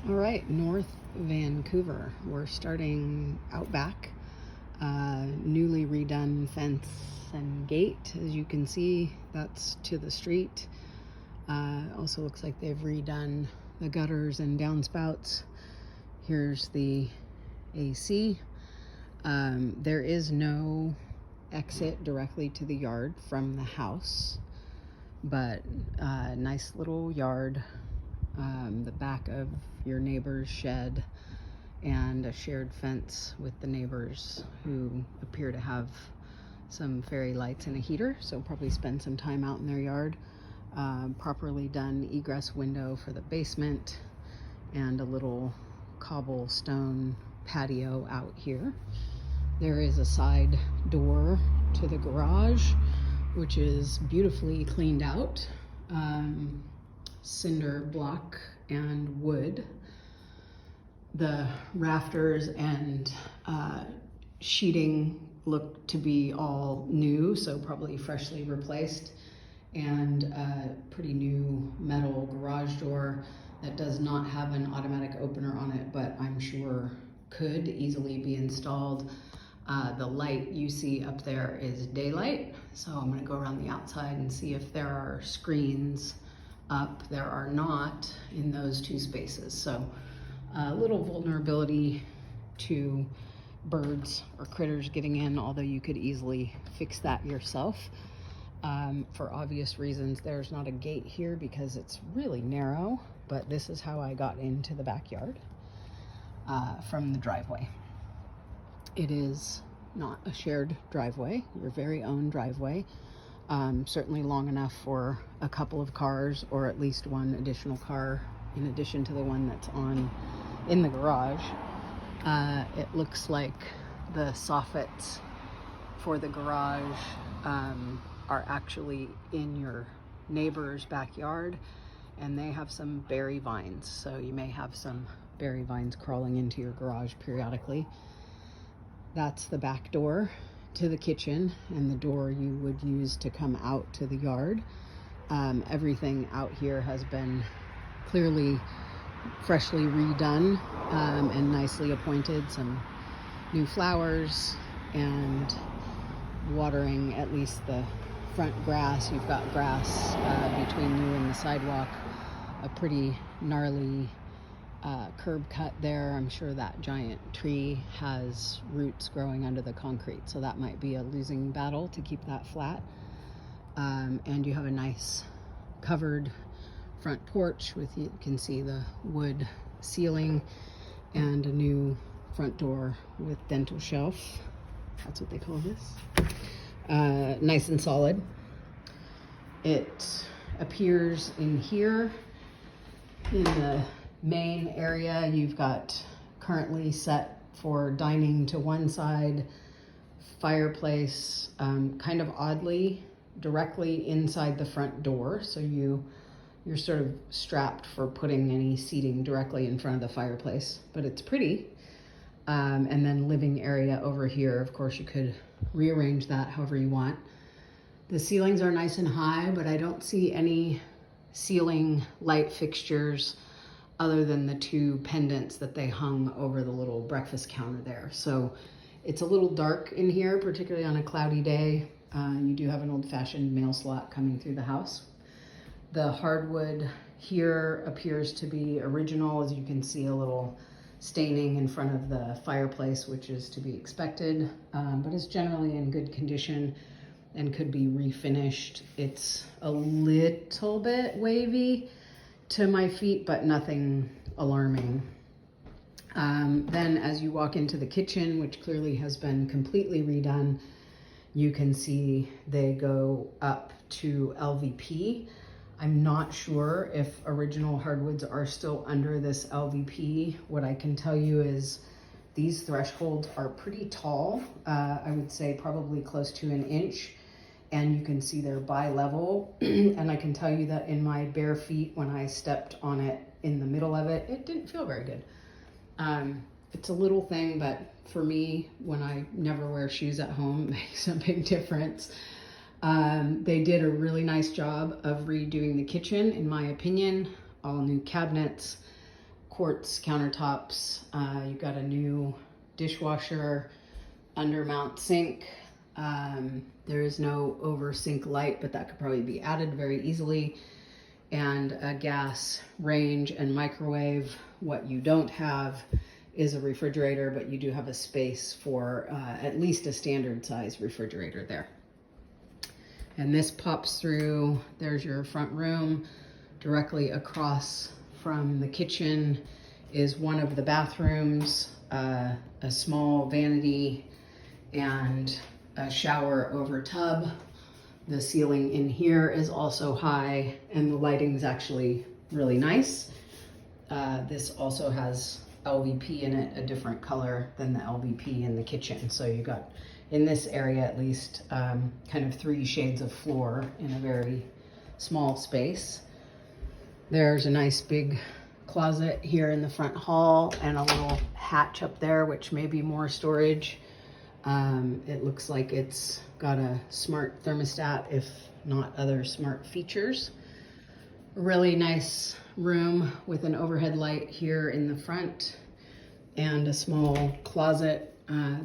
All right, North Vancouver. We're starting out back. Newly redone fence and gate. As you can see, that's to the street. Also looks like they've redone the gutters and downspouts. Here's the AC. There is no exit directly to the yard from the house, but nice little yard. The back of your neighbor's shed and a shared fence with the neighbors who appear to have some fairy lights and a heater, so probably spend some time out in their yard. Properly done egress window for the basement and a little cobblestone patio out here. There is a side door to the garage, which is beautifully cleaned out. Cinder block and wood. The rafters and sheeting look to be all new, so probably freshly replaced, and a pretty new metal garage door that does not have an automatic opener on it, but I'm sure could easily be installed. The light you see up there is daylight, so I'm going to go around the outside and see if there are screens up. There are not in those two spaces, so a little vulnerability to birds or critters getting in, although you could easily fix that yourself. For obvious reasons, there's not a gate here because it's really narrow, but this is how I got into the backyard from the driveway. It is not a shared driveway, your very own driveway. Certainly long enough for a couple of cars, or at least one additional car in addition to the one that's in the garage. It looks like the soffits for the garage are actually in your neighbor's backyard, and they have some berry vines, so you may have some berry vines crawling into your garage periodically. That's the back door to the kitchen and the door you would use to come out to the yard. Everything out here has been clearly freshly redone and nicely appointed. Some new flowers and watering at least the front grass. You've got grass between you and the sidewalk, a pretty gnarly curb cut there. I'm sure that giant tree has roots growing under the concrete, so that might be a losing battle to keep that flat. And you have a nice covered front porch with, you can see the wood ceiling, and a new front door with dental shelf. That's what they call this. Nice and solid. It appears in here in the main area. You've got currently set for dining to one side, fireplace kind of oddly directly inside the front door, so you're sort of strapped for putting any seating directly in front of the fireplace, but it's pretty. And then living area over here, of course you could rearrange that however you want. The ceilings are nice and high, but I don't see any ceiling light fixtures other than the two pendants that they hung over the little breakfast counter there. So it's a little dark in here, particularly on a cloudy day. You do have an old-fashioned mail slot coming through the house. The hardwood here appears to be original. As you can see, a little staining in front of the fireplace, which is to be expected, but is generally in good condition and could be refinished. It's a little bit wavy to my feet, but nothing alarming. Then as you walk into the kitchen, which clearly has been completely redone, you can see they go up to LVP. I'm not sure if original hardwoods are still under this LVP. What I can tell you is these thresholds are pretty tall. I would say probably close to an inch. And you can see they're bi-level. And I can tell you that in my bare feet, when I stepped on it in the middle of it, it didn't feel very good. It's a little thing, but for me, when I never wear shoes at home, it makes a big difference. They did a really nice job of redoing the kitchen, in my opinion. All new cabinets, quartz countertops. You've got a new dishwasher, undermount sink. There is no over sink light, but that could probably be added very easily. And a gas range and microwave. What you don't have is a refrigerator, but you do have a space for at least a standard size refrigerator there. And this pops through. There's your front room. Directly across from the kitchen is one of the bathrooms, a small vanity and a shower over tub. The ceiling in here is also high and the lighting's actually really nice. This also has LVP in it, a different color than the LVP in the kitchen. So you got, in this area at least, kind of 3 shades of floor in a very small space. There's a nice big closet here in the front hall and a little hatch up there, which may be more storage. It looks like it's got a smart thermostat, if not other smart features. A really nice room with an overhead light here in the front and a small closet.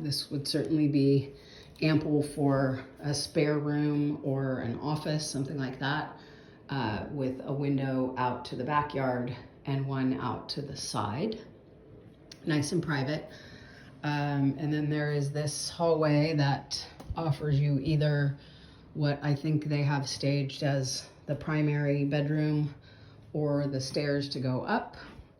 This would certainly be ample for a spare room or an office, something like that, with a window out to the backyard and one out to the side. Nice and private. And then there is this hallway that offers you either what I think they have staged as the primary bedroom or the stairs to go up.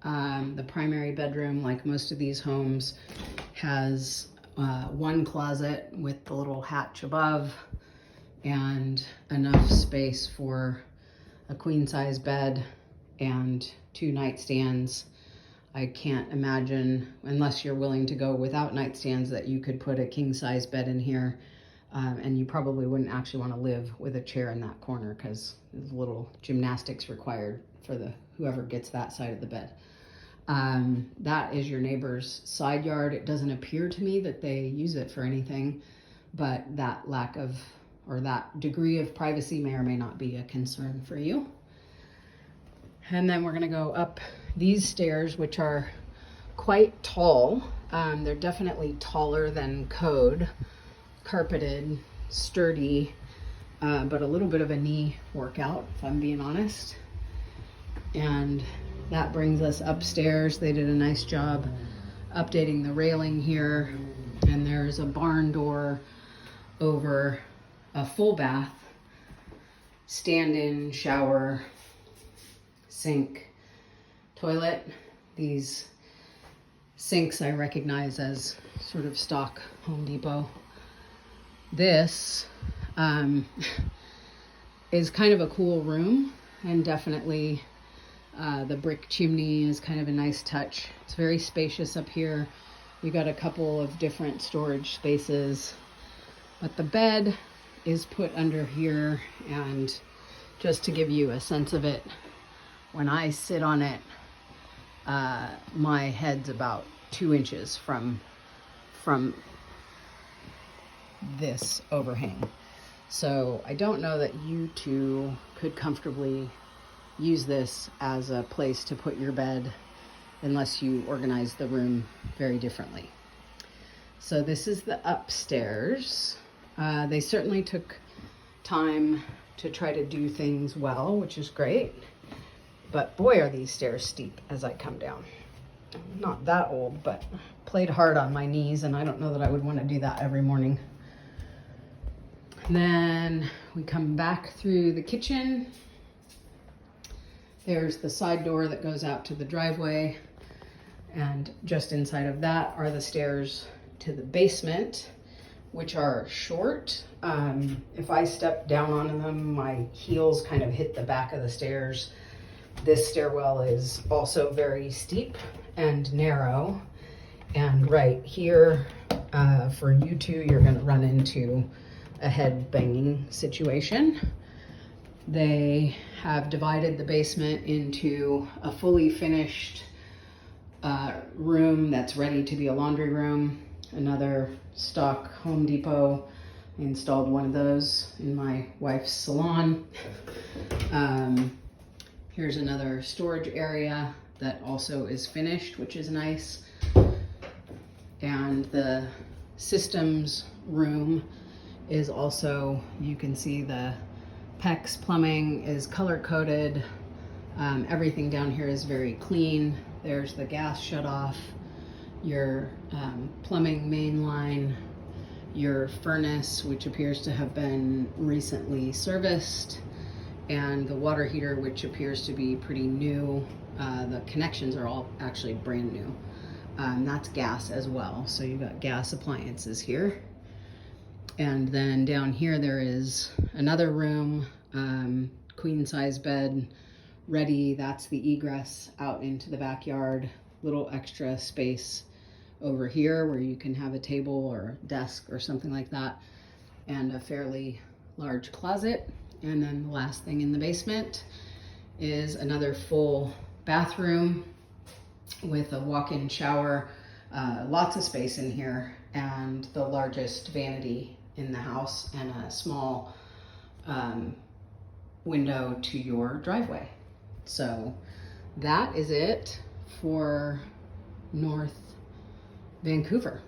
The primary bedroom, like most of these homes, has one closet with the little hatch above and enough space for a queen size bed and 2 nightstands. I can't imagine, unless you're willing to go without nightstands, that you could put a king size bed in here. And you probably wouldn't actually want to live with a chair in that corner because there's little gymnastics required for whoever gets that side of the bed. That is your neighbor's side yard. It doesn't appear to me that they use it for anything, but that lack of, or that degree of privacy may or may not be a concern for you. And then we're gonna go up these stairs, which are quite tall. They're definitely taller than code, carpeted, sturdy, but a little bit of a knee workout, if I'm being honest. And that brings us upstairs. They did a nice job updating the railing here. And there's a barn door over a full bath, stand-in, shower, sink, toilet. These sinks I recognize as sort of stock Home Depot. This is kind of a cool room, and definitely the brick chimney is kind of a nice touch. It's very spacious up here. We got a couple of different storage spaces, but the bed is put under here. And just to give you a sense of it, when I sit on it, my head's about 2 inches from this overhang. So I don't know that you two could comfortably use this as a place to put your bed unless you organize the room very differently. So this is the upstairs. They certainly took time to try to do things well, which is great. But boy, are these stairs steep as I come down. I'm not that old, but played hard on my knees, and I don't know that I would want to do that every morning. And then we come back through the kitchen. There's the side door that goes out to the driveway, and just inside of that are the stairs to the basement, which are short. If I step down on them, my heels kind of hit the back of the stairs. This stairwell is also very steep and narrow. And right here, for you two, you're gonna run into a head banging situation. They have divided the basement into a fully finished room that's ready to be a laundry room. Another stock Home Depot. I installed one of those in my wife's salon. Here's another storage area, that also is finished, which is nice. And the systems room is also, you can see the PEX plumbing is color coded. Everything down here is very clean. There's the gas shut off, your plumbing main line, your furnace, which appears to have been recently serviced, and the water heater, which appears to be pretty new. The connections are all actually brand new. That's gas as well. So you've got gas appliances here. And then down here there is another room, queen size bed ready. That's the egress out into the backyard. Little extra space over here where you can have a table or desk or something like that, and a fairly large closet. And then the last thing in the basement is another full bathroom with a walk-in shower, lots of space in here, and the largest vanity in the house, and a small window to your driveway. So that is it for North Vancouver.